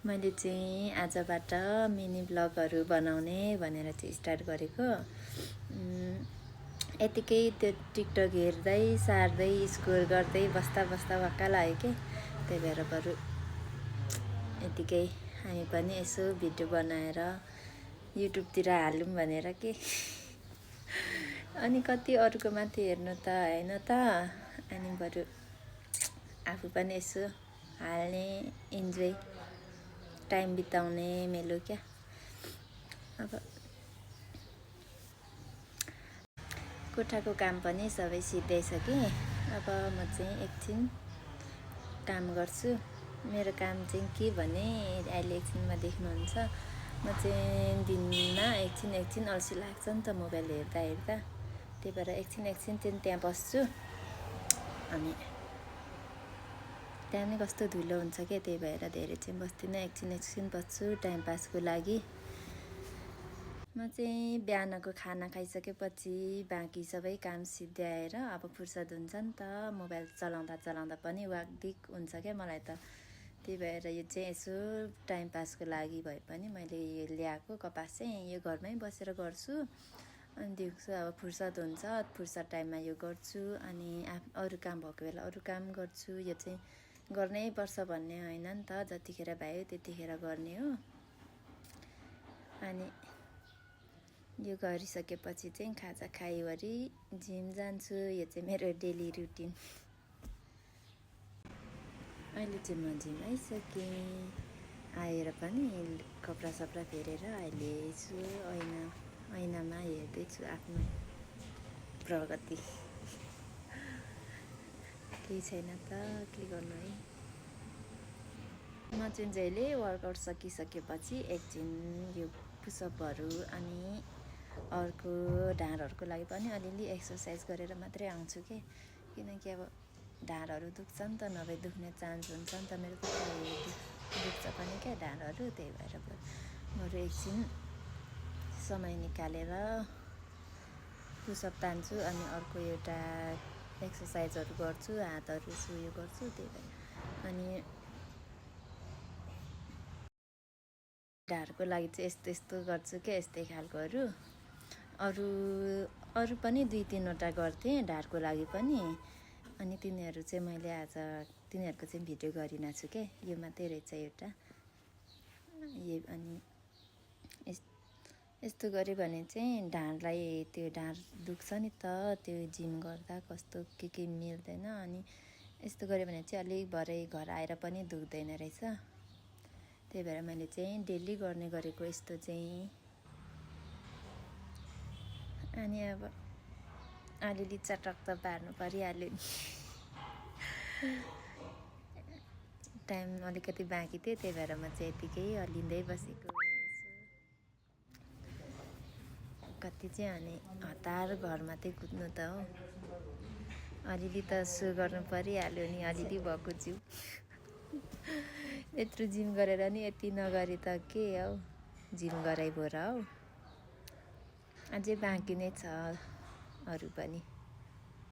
मैले चाहिँ आजबाट मिनी ब्लगहरू बनाउने भनेर चाहिँ स्टार्ट गरेको। यतिकै त्यो टिकटक हेर्दै सार्दै स्क्रोल गर्दै बस्दा वाक्क लाग्यो के, त्यही भएर बरु यतिकै हामी पनि यसो भिडियो बनाएर युट्युबतिर हालौँ भनेर के। अनि कति अरूको माथि हेर्नु त होइन त, अनि बरु आफू पनि यसो हाल्ने, इन्जोय टाइम बिताउने मेलो क्या। अब कोठाको काम पनि सबै सिद्धिसकेँ। अब म चाहिँ एकछिन काम गर्छु। मेरो काम चाहिँ के भने अहिले एकछिनमा देख्नुहुन्छ, म चाहिँ दिनमा एकछिन अल्छी लाग्छ नि त मोबाइल हेर्दा हेर्दा, त्यही भएर एकछिन चाहिँ त्यहाँ बस्छु। अनि त्यहाँ नि कस्तो धुलो हुन्छ क्या, त्यही भएर धेरै चाहिँ बस्दिनँ, एकछिन बस्छु टाइम पासको लागि। म चाहिँ बिहानको खाना खाइसकेपछि बाँकी सबै काम सिद्ध्याएर अब फुर्सद हुन्छ नि त, मोबाइल चलाउँदा पनि वाकदिक हुन्छ क्या मलाई त। त्यही भएर यो चाहिँ यसो टाइम पासको लागि भए पनि मैले यो ल्याएको कपास चाहिँ यो घरमै बसेर गर्छु। अनि दिउँसो अब फुर्सद हुन्छ, फुर्सद टाइममा यो गर्छु। अनि अरू काम भएको बेला अरू काम गर्छु। यो चाहिँ गर्नै पर्छ भन्ने होइन नि त, जतिखेर भ्यायो त्यतिखेर गर्ने हो। अनि यो गरिसकेपछि चाहिँ खाजा खाइवरी जिम जान्छु। यो चाहिँ मेरो डेली रुटिन। अहिले चाहिँ म जिम आइसकेँ। आएर पनि कपडा सपडा फेरेर अहिले छु ऐनामा हेर्दैछु आफ्नो प्रगति। केही छैन त, के गर्नु है। म चाहिँ जहिले वर्कआउट सकिसकेपछि एकछिन यो पुसअपहरू अनि अर्को ढाडहरूको लागि पनि अलिअलि एक्सर्साइज गरेर मात्रै आउँछु के। किनकि अब ढाडहरू दुख्छ नि त, नभए दुख्ने चान्स हुन्छ नि त। मेरो दुख्छ पनि क्या ढाडहरू, त्यही भएर बरु एकछिन समय निकालेर पुसअप तान्छु। अनि अर्को एउटा एक्सर्साइजहरू गर्छु, हातहरू उयो गर्छु, त्यही भएर। अनि ढाडको लागि चाहिँ यस्तो गर्छु क्या, यस्तै खालकोहरू। अरू पनि 2-3वटा गर्थेँ ढाडको लागि पनि। अनि तिनीहरू चाहिँ मैले आज तिनीहरूको चाहिँ भिडियो गरिरहेको छु क्या। यो मात्रै रहेछ एउटा। अनि यस्तो गऱ्यो भने चाहिँ ढाडलाई, त्यो ढाड दुख्छ नि त, त्यो जिम गर्दा कस्तो के मिल्दैन। अनि यस्तो गऱ्यो भने चाहिँ अलिक भरे घर आएर पनि दुख्दैन रहेछ। त्यही भएर मैले चाहिँ डेली गर्ने गरेको यस्तो चाहिँ। अनि अब अलिअलि चटक त पार्नु परिहाल्यो नि। टाइम अलिकति बाँकी थियो, त्यही भएर म चाहिँ यतिकै हल्लिँदै बसेको। कति चाहिँ अनि हतार घरमा चाहिँ कुद्नु त हो। अलिअलि त सो गर्नु परिहाल्यो नि, अलिअलि भएको छु। यत्रो जिम गरेर नि यति नगरे त के हौ, जिम गराइ भो र हौ। अझै बाँकी नै छ अरू पनि।